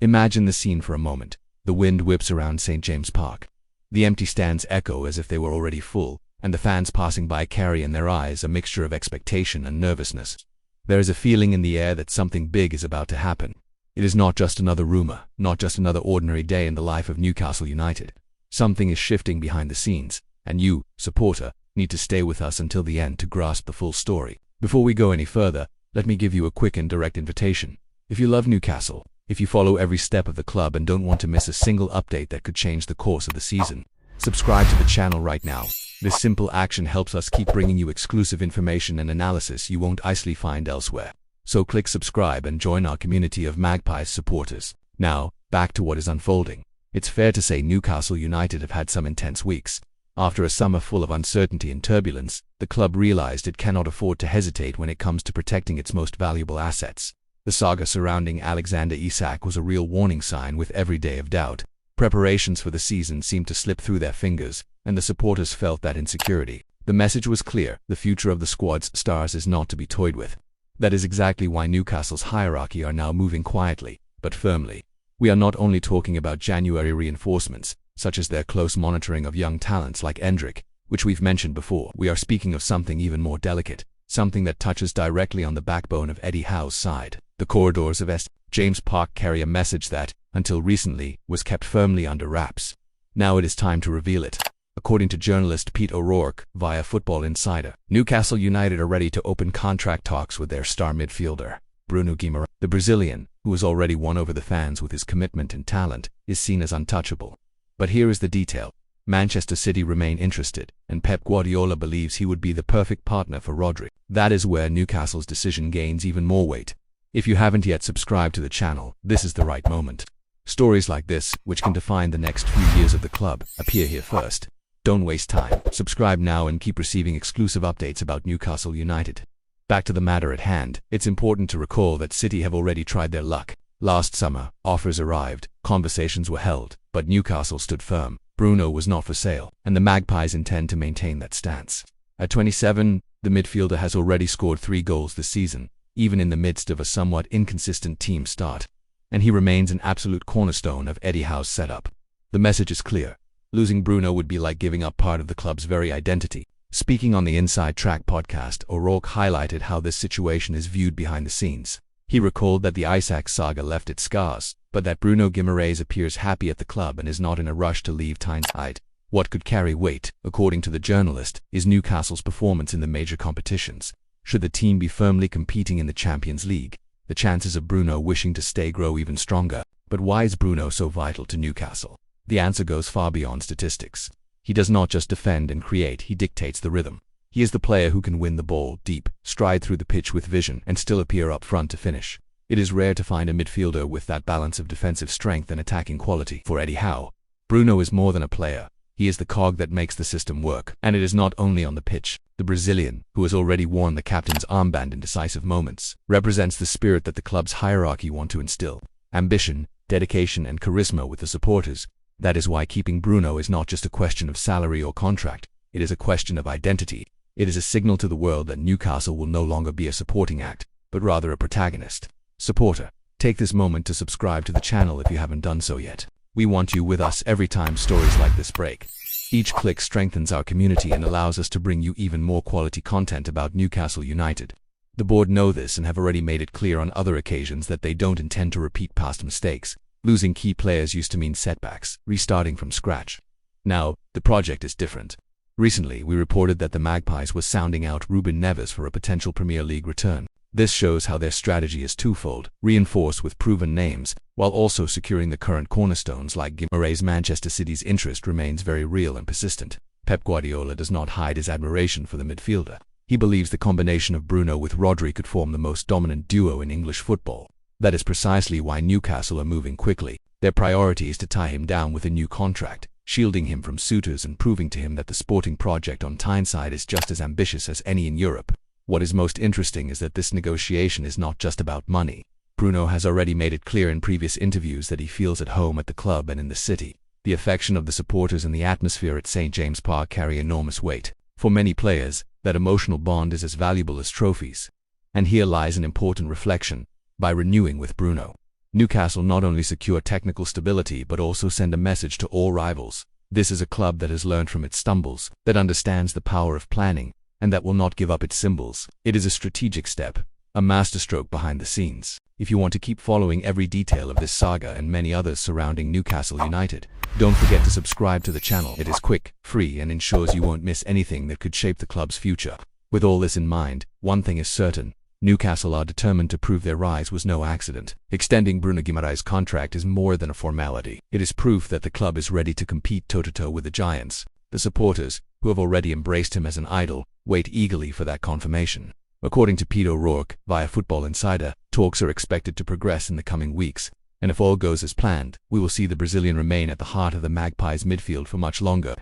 Imagine the scene for a moment. The wind whips around St. James Park. The empty stands echo as if they were already full, and the fans passing by carry in their eyes a mixture of expectation and nervousness. There is a feeling in the air that something big is about to happen. It is not just another rumor, not just another ordinary day in the life of Newcastle United. Something is shifting behind the scenes, and you, supporter, need to stay with us until the end to grasp the full story. Before we go any further, let me give you a quick and direct invitation. If you love Newcastle, if you follow every step of the club and don't want to miss a single update that could change the course of the season, subscribe to the channel right now. This simple action helps us keep bringing you exclusive information and analysis you won't easily find elsewhere. So click subscribe and join our community of Magpies supporters. Now, back to what is unfolding. It's fair to say Newcastle United have had some intense weeks. After a summer full of uncertainty and turbulence, the club realized it cannot afford to hesitate when it comes to protecting its most valuable assets. The saga surrounding Alexander Isak was a real warning sign. With every day of doubt, preparations for the season seemed to slip through their fingers, and the supporters felt that insecurity. The message was clear: the future of the squad's stars is not to be toyed with. That is exactly why Newcastle's hierarchy are now moving quietly, but firmly. We are not only talking about January reinforcements, such as their close monitoring of young talents like Endrick, which we've mentioned before. We are speaking of something even more delicate, something that touches directly on the backbone of Eddie Howe's side. The corridors of St. James Park carry a message that, until recently, was kept firmly under wraps. Now it is time to reveal it. According to journalist Pete O'Rourke via Football Insider, Newcastle United are ready to open contract talks with their star midfielder, Bruno Guimarães. The Brazilian, who has already won over the fans with his commitment and talent, is seen as untouchable. But here is the detail. Manchester City remain interested, and Pep Guardiola believes he would be the perfect partner for Rodri. That is where Newcastle's decision gains even more weight. If you haven't yet subscribed to the channel, this is the right moment. Stories like this, which can define the next few years of the club, appear here first. Don't waste time. Subscribe now and keep receiving exclusive updates about Newcastle United. Back to the matter at hand, it's important to recall that City have already tried their luck. Last summer, offers arrived, conversations were held, but Newcastle stood firm. Bruno was not for sale, and the Magpies intend to maintain that stance. At 27, the midfielder has already scored 3 goals this season, even in the midst of a somewhat inconsistent team start, and he remains an absolute cornerstone of Eddie Howe's setup. The message is clear. Losing Bruno would be like giving up part of the club's very identity. Speaking on the Inside Track podcast, O'Rourke highlighted how this situation is viewed behind the scenes. He recalled that the Isak saga left its scars, but that Bruno Guimarães appears happy at the club and is not in a rush to leave Tyneside. What could carry weight, according to the journalist, is Newcastle's performance in the major competitions. Should the team be firmly competing in the Champions League, the chances of Bruno wishing to stay grow even stronger. But why is Bruno so vital to Newcastle? The answer goes far beyond statistics. He does not just defend and create, he dictates the rhythm. He is the player who can win the ball deep, stride through the pitch with vision, and still appear up front to finish. It is rare to find a midfielder with that balance of defensive strength and attacking quality. For Eddie Howe, Bruno is more than a player. He is the cog that makes the system work, and it is not only on the pitch. The Brazilian, who has already worn the captain's armband in decisive moments, represents the spirit that the club's hierarchy want to instill. Ambition, dedication, and charisma with the supporters. That is why keeping Bruno is not just a question of salary or contract. It is a question of identity. It is a signal to the world that Newcastle will no longer be a supporting act, but rather a protagonist. Supporter, take this moment to subscribe to the channel if you haven't done so yet. We want you with us every time stories like this break. Each click strengthens our community and allows us to bring you even more quality content about Newcastle United. The board know this and have already made it clear on other occasions that they don't intend to repeat past mistakes. Losing key players used to mean setbacks, restarting from scratch. Now, the project is different. Recently, we reported that the Magpies were sounding out Ruben Neves for a potential Premier League return. This shows how their strategy is twofold: reinforce with proven names, while also securing the current cornerstones like Guimarães. Manchester City's interest remains very real and persistent. Pep Guardiola does not hide his admiration for the midfielder. He believes the combination of Bruno with Rodri could form the most dominant duo in English football. That is precisely why Newcastle are moving quickly. Their priority is to tie him down with a new contract, shielding him from suitors and proving to him that the sporting project on Tyneside is just as ambitious as any in Europe. What is most interesting is that this negotiation is not just about money. Bruno has already made it clear in previous interviews that he feels at home at the club and in the city. The affection of the supporters and the atmosphere at St. James Park carry enormous weight. For many players, that emotional bond is as valuable as trophies. And here lies an important reflection. By renewing with Bruno, Newcastle not only secure technical stability but also send a message to all rivals. This is a club that has learned from its stumbles, that understands the power of planning, and that will not give up its symbols. It is a strategic step, a masterstroke behind the scenes. If you want to keep following every detail of this saga and many others surrounding Newcastle United, don't forget to subscribe to the channel. It is quick, free, and ensures you won't miss anything that could shape the club's future. With all this in mind, one thing is certain: Newcastle are determined to prove their rise was no accident. Extending Bruno Guimarães' contract is more than a formality. It is proof that the club is ready to compete toe-to-toe with the giants. The supporters, who have already embraced him as an idol, wait eagerly for that confirmation. According to Pete O'Rourke, via Football Insider, talks are expected to progress in the coming weeks, and if all goes as planned, we will see the Brazilian remain at the heart of the Magpies' midfield for much longer.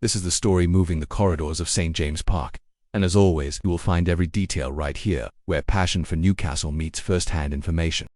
This is the story moving the corridors of St. James Park. And as always, you will find every detail right here, where passion for Newcastle meets first-hand information.